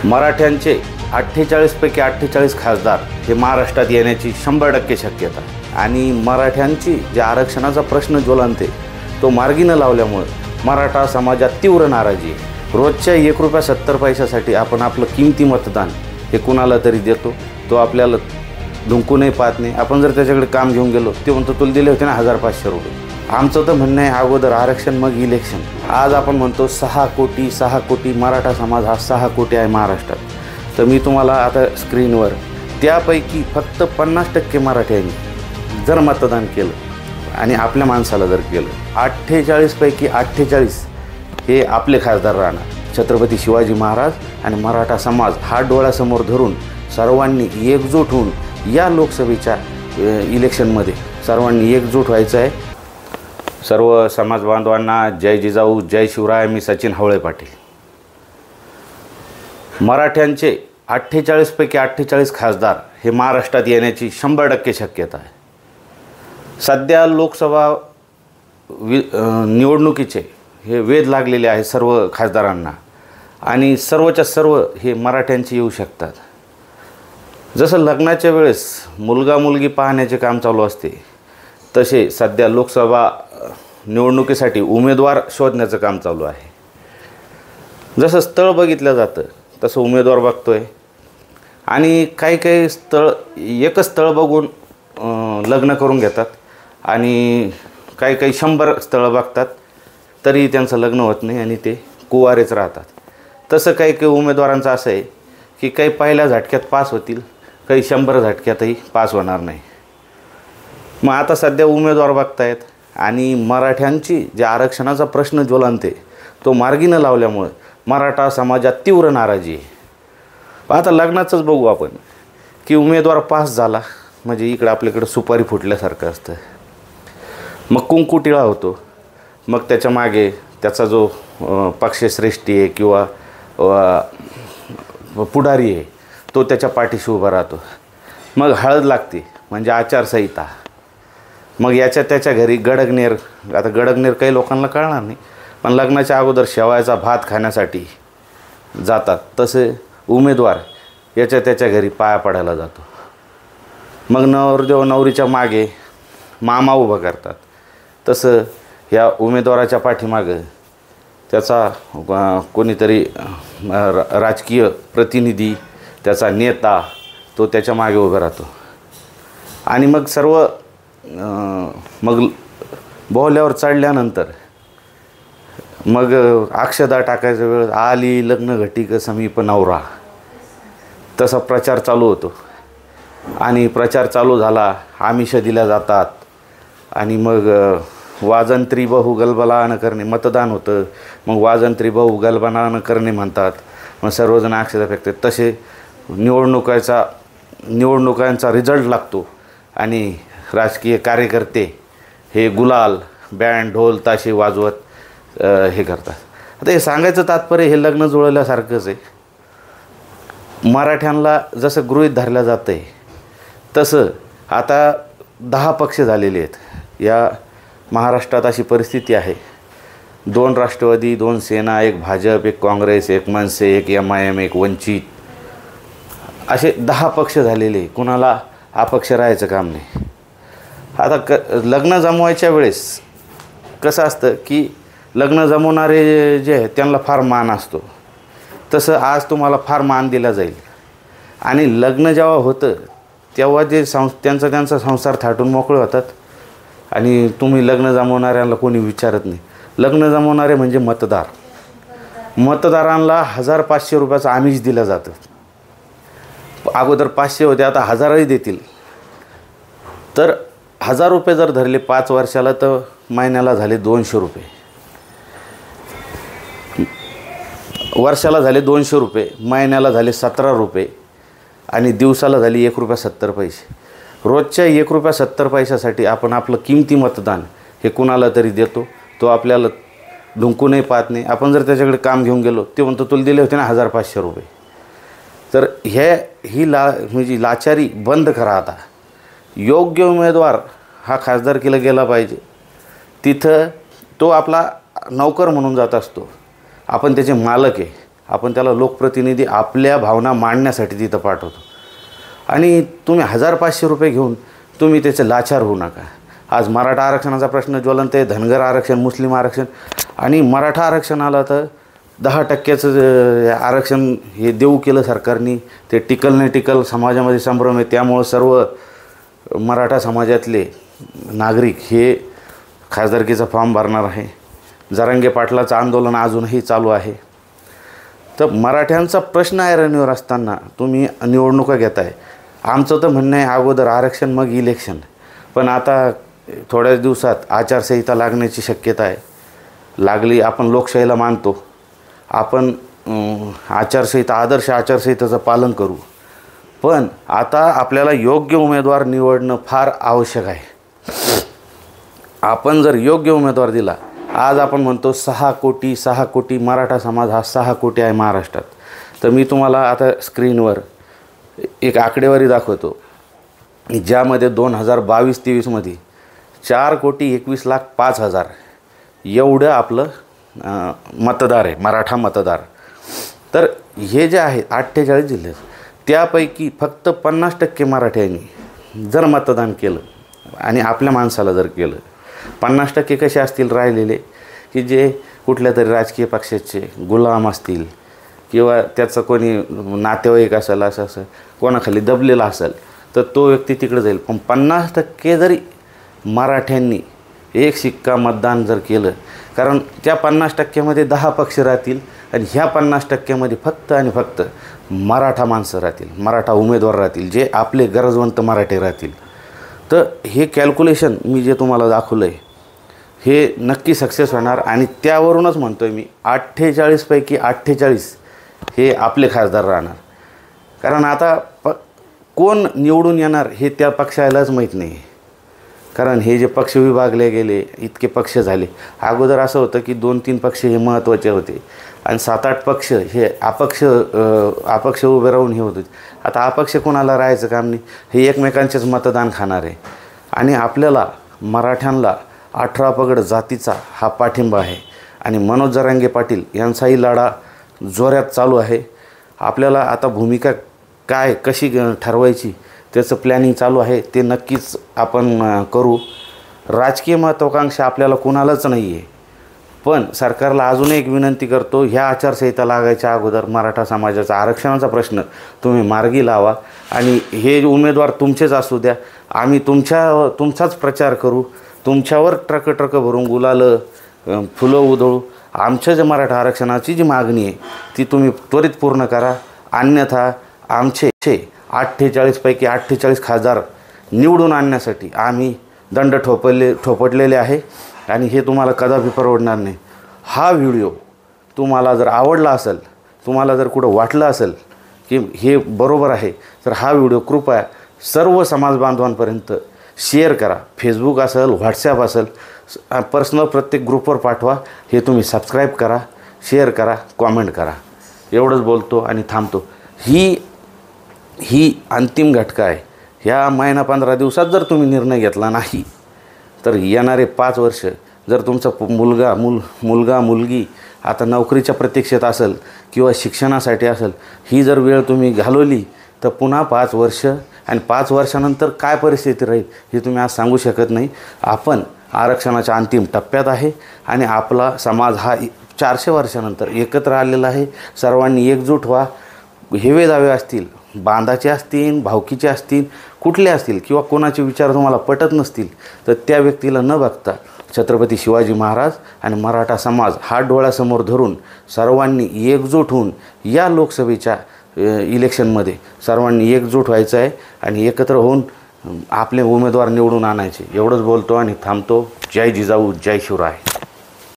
मराठ्यांचे 48 पैकी 48 खासदार हे महाराष्ट्रात येण्याची 100% शक्यता आणि मराठ्यांची जे आरक्षणाचा प्रश्न ज्वलंत आहे तो मार्गी न लावल्यामुळे मराठा समाजात तीव्र नाराजी आहे। रोजच्या ₹1.70 आपण आपलं किमती मतदान हे कुणाला तरी देतो, तो आपल्याला ढुंकूनही पाहत नाही। आपण जर त्याच्याकडे काम घेऊन गेलो ते म्हणतो तुला दिले होते ना ₹1500। आमचं तर म्हणणं आहे अगोदर आरक्षण मग इलेक्शन। आज आपण म्हणतो 6 कोटी मराठा समाज हा 6 कोटी आहे महाराष्ट्रात। तर मी तुम्हाला आता स्क्रीनवर त्यापैकी फक्त 50% मराठ्यांनी जर मतदान केलं आणि आपल्या माणसाला जर केलं, 48 पैकी 48 हे आपले खासदार राहणार। छत्रपती शिवाजी महाराज आणि मराठा समाज हा डोळ्यासमोर धरून सर्वांनी एकजूट होऊन या लोकसभेच्या इलेक्शनमध्ये सर्वांनी एकजूट व्हायचं आहे। सर्व समाज बांधवांना जय जिजाऊ, जय शिवराय। मी सचिन हवळे पाटील। मराठ्यांचे 48 पैकी 48 खासदार हे महाराष्ट्रात येण्याची 100% शक्यता आहे। सध्या लोकसभा निवडणुकीचे हे वेध लागलेले आहे सर्व खासदारांना आणि सर्वच्या सर्व हे मराठ्यांची येऊ शकतात। जसं लग्नाच्या वेळेस मुलगा मुलगी पाहण्याचे काम चालू असते, तसे सध्या लोकसभा निवडणुकीसाठी उमेदवार शोधण्याचं काम चालू आहे। जसं स्थळ बघितलं जातं तसं उमेदवार बघतोय आणि काही स्थळ एकच स्थळ बघून लग्न करून घेतात आणि काही 100 स्थळं बघतात तरी त्यांचं लग्न होत नाही आणि ते कुवारेच राहतात। तसं काही उमेदवारांचं असं आहे की काही पहिल्या झटक्यात पास होतील, काही 100 झटक्यातही पास होणार नाही। मग आता सध्या उमेदवार बघतायत आणि मराठ्यांची जे आरक्षणाचा प्रश्न ज्वलंत आहे तो मार्गी न लावल्यामुळे मराठा समाजात तीव्र नाराजी आहे। आता लग्नाचंच बघू आपण की उमेदवार पास झाला म्हणजे इकडं आपल्याकडं सुपारी फुटल्यासारखं असतं। मग कुंकू टिळा होतो, मग त्याच्या मागे त्याचा जो पक्षश्रेष्ठी आहे किंवा पुढारी आहे तो त्याच्या पाठीशी उभा राहतो। मग हळद लागते म्हणजे आचारसंहिता। मग याच्या त्याच्या घरी गडगनेर, आता गडगनेर काही लोकांना कळणार नाही पण लग्नाच्या अगोदर शेवायचा भात खाण्यासाठी जातात, तसे उमेदवार याच्या त्याच्या घरी पाया पडायला जातो। मग नवरदेव नवरीच्या मागे मामा उभं करतात, तसं या उमेदवाराच्या पाठीमागं त्याचा कोणीतरी राजकीय प्रतिनिधी, त्याचा नेता तो त्याच्या मागे उभा राहतो आणि मग सर्व मग बोहल्यावर चढल्यानंतर मग अक्षदा टाकायचा वेळ आली लग्न घटिक समीप नवरा, तसा प्रचार चालू होतो आणि प्रचार चालू झाला, आमिष दिल्या जातात आणि मग वाजंत्री बहु गलबलान करणे मतदान होतं। मग वाजंत्री बहु गलबलान करणे म्हणतात, मग सर्वजण अक्षता फेकतात। तसे निवडणुकांचा रिझल्ट लागतो आणि राजकीय कार्यकर्ते हे गुलाल बँड ढोल ताशे वाजवत हे करतात। आता हे सांगायचं तात्पर्य हे लग्न जुळल्यासारखंच आहे। मराठ्यांना जसं गृहीत धरलं जातं आहे तसं आता 10 पक्ष झालेले आहेत या महाराष्ट्रात। अशी परिस्थिती आहे, 2 राष्ट्रवादी, 2 सेना, 1 भाजप, 1 काँग्रेस, 1 मनसे, 1 MIM, 1 वंचित, असे 10 पक्ष झालेले। कुणाला अपक्ष राहायचं काम नाही। आता लग्न जमवायच्या वेळेस कसं असतं की लग्न जमवणारे जे आहेत त्यांना फार मान असतो, तसं आज तुम्हाला फार मान दिला जाईल आणि लग्न जेव्हा होतं तेव्हा जे त्यांचा संसार थाटून मोकळे होतात आणि तुम्ही लग्न जमवणाऱ्यांना कोणी विचारत नाही। लग्न जमवणारे म्हणजे मतदारांना ₹1500 आमिष दिलं जातं। अगोदर 500 होते, आता 1000ही देतील। तर ₹1000 जर धरले 5 वर्षाला तर महिन्याला झाले ₹200, वर्षाला झाले ₹200, महिन्याला झाले ₹17 आणि दिवसाला झाली ₹1.70। रोजच्या ₹1.70 आपण आपलं किमती मतदान हे कुणाला तरी देतो, तो आपल्याला ढुंकूनही पाहत नाही। आपण जर त्याच्याकडे काम घेऊन गेलो ते म्हणतो तुला दिले होते ना ₹1500। तर ही म्हणजे लाचारी बंद करा। आता योग्य उमेदवार हा खासदारकीला गेला पाहिजे, तिथं तो आपला नौकर म्हणून जात असतो, आपण त्याचे मालक आहे। आपण त्याला लोकप्रतिनिधी आपल्या भावना मांडण्यासाठी तिथं पाठवतो. आणि तुम्ही 1000-500 रुपये घेऊन तुम्ही त्याचे लाचार होऊ नका. आज मराठा आरक्षणाचा प्रश्न ज्वलंत आहे, धनगर आरक्षण, मुस्लिम आरक्षण, आणि मराठा आरक्षणाला तर 10% आरक्षण हे देऊ केलं सरकारने. ते टिकल नाही टिकल, समाजामध्ये संभ्रम आहे. त्यामुळं सर्व मराठा समाजातले नागरिक हे खासदारकीचा फॉर्म भरणार आहे. जरांगे पाटलाचं आंदोलन अजूनही चालू आहे. तर मराठ्यांचा प्रश्न ऐरणीवर असताना तुम्ही निवडणुका घेताय. आमचं तर म्हणणं आहे अगोदर आरक्षण मग इलेक्शन. पण आता थोड्याच दिवसात आचारसंहिता लागण्याची शक्यता आहे. लागली, आपण लोकशाहीला मानतो, आपण आचारसंहिता, आदर्श आचारसंहितेचं पालन करू. पण आता आपल्याला योग्य उमेदवार निवडणं फार आवश्यक आहे. आपण जर योग्य उमेदवार दिला, आज आपण म्हणतो 6 कोटी मराठा समाज हा 6 कोटी आहे महाराष्ट्रात. तर मी तुम्हाला आता स्क्रीनवर एक आकडेवारी दाखवतो, ज्यामध्ये 2022-23मध्ये 4,21,05,000 एवढं आपलं मतदार आहे, मराठा मतदार. तर हे जे आहे 48 जिल्हे, त्यापैकी फक्त 50% मराठ्यांनी जर मतदान केलं आणि आपल्या माणसाला जर केलं, 50% कसे असतील राहिलेले, की जे कुठल्या तरी राजकीय पक्षाचे गुलाम असतील किंवा त्याचं कोणी नातेवाईक असेल, असं कोणाखाली दबलेला असेल, तर तो व्यक्ती तिकडे जाईल. पण 50% जरी मराठ्यांनी एक शिक्का मतदान जर केलं, कारण त्या 50%मध्ये 10 पक्ष राहतील आणि ह्या 50%मध्ये फक्त आणि फक्त मराठा माणसं राहतील, मराठा उमेदवार राहतील, जे आपले गरजवंत मराठे राहतील. तर हे कॅल्क्युलेशन मी जे तुम्हाला दाखवलं आहे हे नक्की सक्सेस होणार. आणि त्यावरूनच म्हणतो आहे मी 48 पैकी 48 हे आपले खासदार राहणार. कारण आता कोण निवडून येणार हे त्या पक्षालाच माहीत नाही. कारण हे जे पक्ष विभागले गेले, इतके पक्ष झाले. अगोदर असं होतं की 2-3 पक्ष हे महत्त्वाचे होते आणि 7-8 पक्ष हे अपक्ष उभे राहून हे होते. आता अपक्ष कोणाला राहायचं काम नाही, हे एकमेकांचेच मतदान खाणार आहे. आणि आपल्याला मराठ्यांना 18 पगड जातीचा हा पाठिंबा आहे. आणि मनोज जरांगे पाटील यांचाही लढा जोरात चालू आहे. आपल्याला आता भूमिका काय कशी ठरवायची त्याचं प्लॅनिंग चालू आहे. ते नक्कीच आपण करू. राजकीय महत्त्वाकांक्षा आपल्याला कुणालाच नाही आहे. पण सरकारला अजून एक विनंती करतो, ह्या आचारसंहिता लागायच्या अगोदर मराठा समाजाचा आरक्षणाचा प्रश्न तुम्ही मार्गी लावा. आणि हे उमेदवार तुमचेच असू द्या. आम्ही तुमचाच प्रचार करू. तुमच्यावर ट्रक भरून गुलाल फुलं उधळू. आमच्या जे मराठा आरक्षणाची जी मागणी आहे ती तुम्ही त्वरित पूर्ण करा. अन्यथा आमचे 48 पैकी 48 खासदार निवडून आणण्यासाठी आम्ही दंड ठोपटलेले आहे. आणि हे तुम्हाला कदापि परवडणार नाही. हा व्हिडिओ तुम्हाला जर आवडला असेल, तुम्हाला जर कुठं वाटलं असेल की हे बरोबर आहे, तर हा व्हिडिओ कृपया सर्व समाज बांधवांपर्यंत शेअर करा. फेसबुक असेल, व्हॉट्सॲप असेल, पर्सनल प्रत्येक ग्रुपवर पाठवा. हे तुम्ही सबस्क्राईब करा, शेअर करा, कॉमेंट करा. एवढंच बोलतो आणि थांबतो. ही अंतिम घटका आहे. ह्या महिना 15 दिवसात जर तुम्ही निर्णय घेतला नाही, तर येणारे 5 वर्ष जर तुमचा मुलगा मुलगी आता नोकरीच्या प्रतीक्षेत असेल किंवा शिक्षणासाठी असेल, ही जर वेळ तुम्ही घालवली तर पुन्हा 5 वर्ष आणि 5 वर्षानंतर काय परिस्थिती राहील हे तुम्ही आज सांगू शकत नाही. आपण आरक्षणाच्या अंतिम टप्प्यात आहे आणि आपला समाज हा 400 वर्षानंतर एकत्र आलेला आहे. सर्वांनी एकजूट व्हा. हेवे दावे असतील, बांधाचे असतील, भावकीचे असतील, कुठले असतील किंवा कोणाचे विचार तुम्हाला पटत नसतील, तर त्या व्यक्तीला न बघता छत्रपती शिवाजी महाराज आणि मराठा समाज हा डोळ्यासमोर धरून सर्वांनी एकजूट होऊन या लोकसभेच्या इलेक्शनमध्ये सर्वांनी एकजूट व्हायचं आहे आणि एकत्र होऊन आपले उमेदवार निवडून आणायचे. एवढंच बोलतो आणि थांबतो. जय जिजाऊ, जय शिवराय.